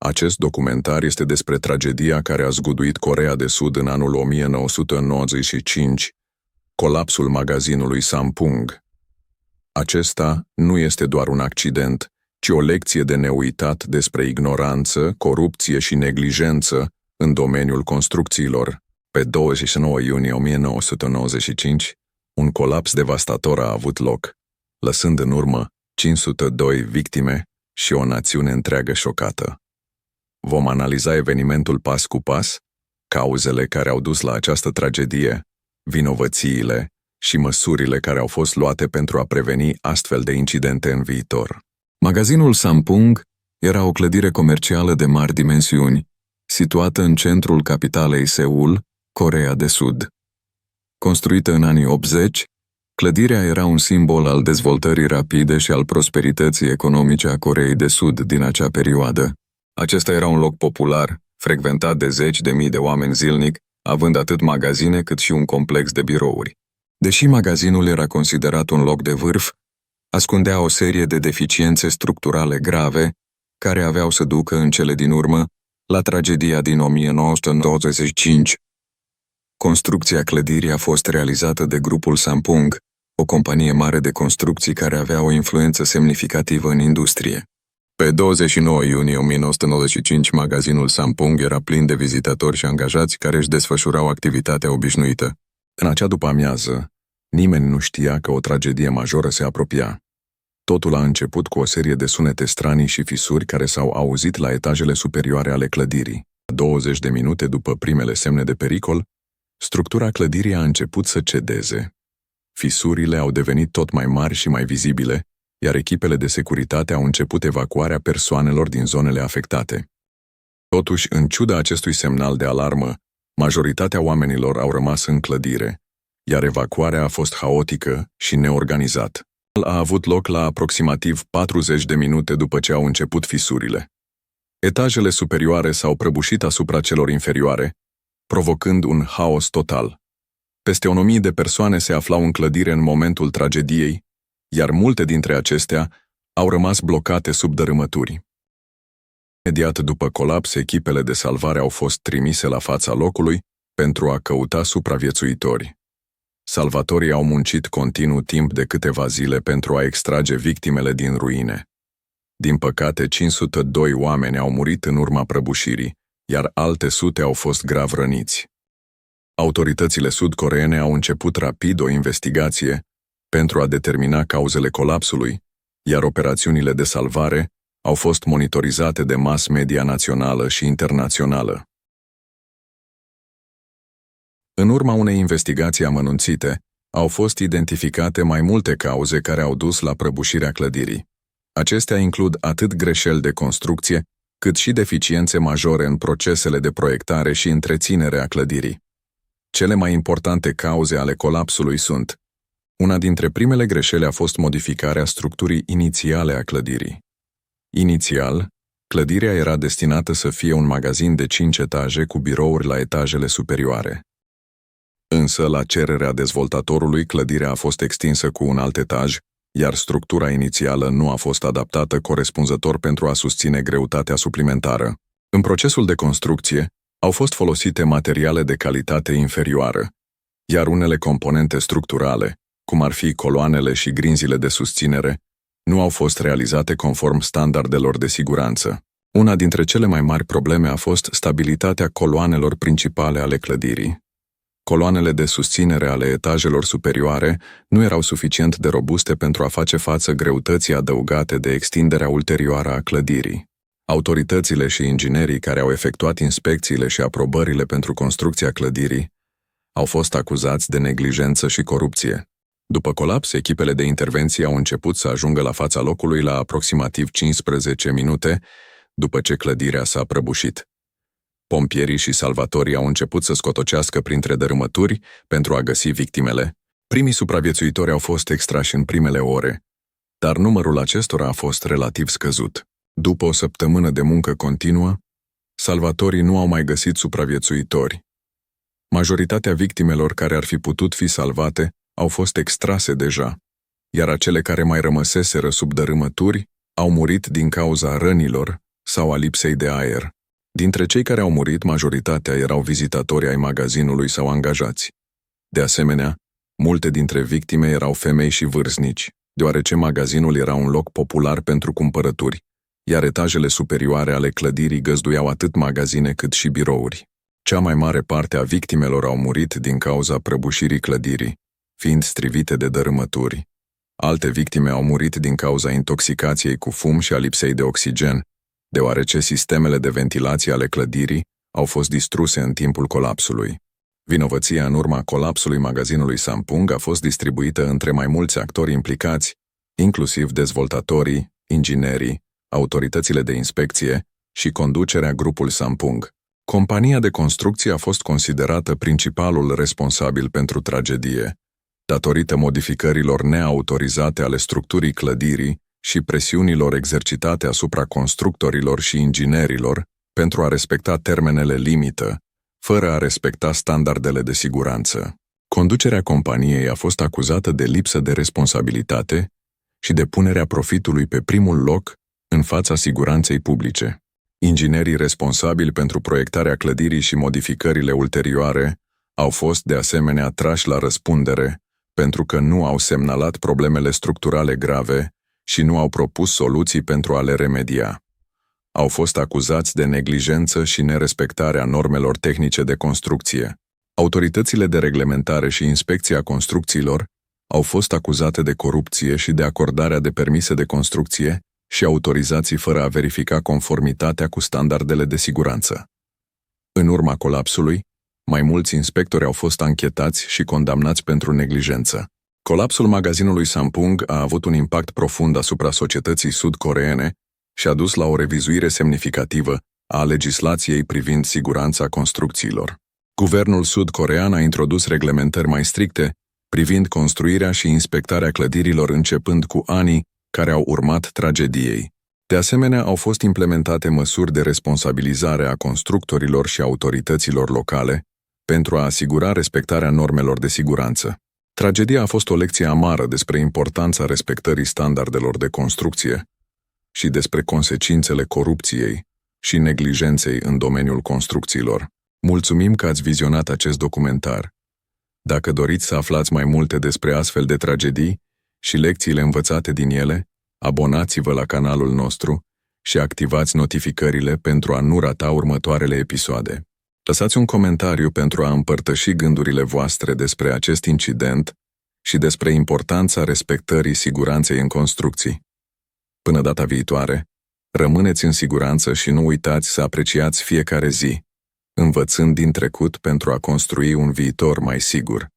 Acest documentar este despre tragedia care a zguduit Coreea de Sud în anul 1995, colapsul magazinului Samsung. Acesta nu este doar un accident, ci o lecție de neuitat despre ignoranță, corupție și neglijență în domeniul construcțiilor. Pe 29 iunie 1995, un colaps devastator a avut loc, lăsând în urmă 502 victime și o națiune întreagă șocată. Vom analiza evenimentul pas cu pas, cauzele care au dus la această tragedie, vinovățiile și măsurile care au fost luate pentru a preveni astfel de incidente în viitor. Magazinul Samsung era o clădire comercială de mari dimensiuni, situată în centrul capitalei Seul, Coreea de Sud. Construită în anii 80, clădirea era un simbol al dezvoltării rapide și al prosperității economice a Coreei de Sud din acea perioadă. Acesta era un loc popular, frecventat de zeci de mii de oameni zilnic, având atât magazine cât și un complex de birouri. Deși magazinul era considerat un loc de vârf, ascundea o serie de deficiențe structurale grave, care aveau să ducă în cele din urmă la tragedia din 1995. Construcția clădirii a fost realizată de grupul Samsung, o companie mare de construcții care avea o influență semnificativă în industrie. Pe 29 iunie 1995, magazinul Samsung era plin de vizitatori și angajați care își desfășurau activitatea obișnuită. În acea după-amiază, nimeni nu știa că o tragedie majoră se apropia. Totul a început cu o serie de sunete stranii și fisuri care s-au auzit la etajele superioare ale clădirii. 20 de minute după primele semne de pericol, structura clădirii a început să cedeze. Fisurile au devenit tot mai mari și mai vizibile, iar echipele de securitate au început evacuarea persoanelor din zonele afectate. Totuși, în ciuda acestui semnal de alarmă, majoritatea oamenilor au rămas în clădire, iar evacuarea a fost haotică și neorganizată. A avut loc la aproximativ 40 de minute după ce au început fisurile. Etajele superioare s-au prăbușit asupra celor inferioare, provocând un haos total. Peste 1.000 de persoane se aflau în clădire în momentul tragediei, iar multe dintre acestea au rămas blocate sub dărâmături. Imediat după colaps, echipele de salvare au fost trimise la fața locului pentru a căuta supraviețuitori. Salvatorii au muncit continuu timp de câteva zile pentru a extrage victimele din ruine. Din păcate, 502 oameni au murit în urma prăbușirii, iar alte sute au fost grav răniți. Autoritățile sud-coreene au început rapid o investigație pentru a determina cauzele colapsului, iar operațiunile de salvare au fost monitorizate de mass media națională și internațională. În urma unei investigații amănunțite, au fost identificate mai multe cauze care au dus la prăbușirea clădirii. Acestea includ atât greșeli de construcție, cât și deficiențe majore în procesele de proiectare și întreținere a clădirii. Cele mai importante cauze ale colapsului sunt: una dintre primele greșeli a fost modificarea structurii inițiale a clădirii. Inițial, clădirea era destinată să fie un magazin de 5 etaje cu birouri la etajele superioare. Însă, la cererea dezvoltatorului, clădirea a fost extinsă cu un alt etaj, iar structura inițială nu a fost adaptată corespunzător pentru a susține greutatea suplimentară. În procesul de construcție, au fost folosite materiale de calitate inferioară, iar unele componente structurale, cum ar fi coloanele și grinzile de susținere, nu au fost realizate conform standardelor de siguranță. Una dintre cele mai mari probleme a fost stabilitatea coloanelor principale ale clădirii. Coloanele de susținere ale etajelor superioare nu erau suficient de robuste pentru a face față greutății adăugate de extinderea ulterioară a clădirii. Autoritățile și inginerii care au efectuat inspecțiile și aprobările pentru construcția clădirii au fost acuzați de neglijență și corupție. După colaps, echipele de intervenție au început să ajungă la fața locului la aproximativ 15 minute după ce clădirea s-a prăbușit. Pompierii și salvatorii au început să scotocească printre dărâmături pentru a găsi victimele. Primii supraviețuitori au fost extrași în primele ore, dar numărul acestora a fost relativ scăzut. După o săptămână de muncă continuă, salvatorii nu au mai găsit supraviețuitori. Majoritatea victimelor care ar fi putut fi salvate au fost extrase deja, iar acele care mai rămăseseră sub dărâmături au murit din cauza rănilor sau a lipsei de aer. Dintre cei care au murit, majoritatea erau vizitatori ai magazinului sau angajați. De asemenea, multe dintre victime erau femei și vârstnici, deoarece magazinul era un loc popular pentru cumpărături, iar etajele superioare ale clădirii găzduiau atât magazine cât și birouri. Cea mai mare parte a victimelor au murit din cauza prăbușirii clădirii, fiind strivite de dărâmături. Alte victime au murit din cauza intoxicației cu fum și a lipsei de oxigen, deoarece sistemele de ventilație ale clădirii au fost distruse în timpul colapsului. Vinovăția în urma colapsului magazinului Samsung a fost distribuită între mai mulți actori implicați, inclusiv dezvoltatorii, inginerii, autoritățile de inspecție și conducerea grupului Samsung. Compania de construcție a fost considerată principalul responsabil pentru tragedie, datorită modificărilor neautorizate ale structurii clădirii și presiunilor exercitate asupra constructorilor și inginerilor pentru a respecta termenele limită, fără a respecta standardele de siguranță. Conducerea companiei a fost acuzată de lipsă de responsabilitate și de punerea profitului pe primul loc în fața siguranței publice. Inginerii responsabili pentru proiectarea clădirii și modificările ulterioare au fost de asemenea trași la răspundere pentru că nu au semnalat problemele structurale grave și nu au propus soluții pentru a le remedia. Au fost acuzați de neglijență și nerespectarea normelor tehnice de construcție. Autoritățile de reglementare și inspecția construcțiilor au fost acuzate de corupție și de acordarea de permise de construcție și autorizații fără a verifica conformitatea cu standardele de siguranță. În urma colapsului, mai mulți inspectori au fost anchetați și condamnați pentru neglijență. Colapsul magazinului Samsung a avut un impact profund asupra societății sud-coreene și a dus la o revizuire semnificativă a legislației privind siguranța construcțiilor. Guvernul sud-corean a introdus reglementări mai stricte privind construirea și inspectarea clădirilor începând cu anii care au urmat tragediei. De asemenea, au fost implementate măsuri de responsabilizare a constructorilor și autorităților locale pentru a asigura respectarea normelor de siguranță. Tragedia a fost o lecție amară despre importanța respectării standardelor de construcție și despre consecințele corupției și neglijenței în domeniul construcțiilor. Mulțumim că ați vizionat acest documentar. Dacă doriți să aflați mai multe despre astfel de tragedii și lecțiile învățate din ele, abonați-vă la canalul nostru și activați notificările pentru a nu rata următoarele episoade. Lăsați un comentariu pentru a împărtăși gândurile voastre despre acest incident și despre importanța respectării siguranței în construcții. Până data viitoare, rămâneți în siguranță și nu uitați să apreciați fiecare zi, învățând din trecut pentru a construi un viitor mai sigur.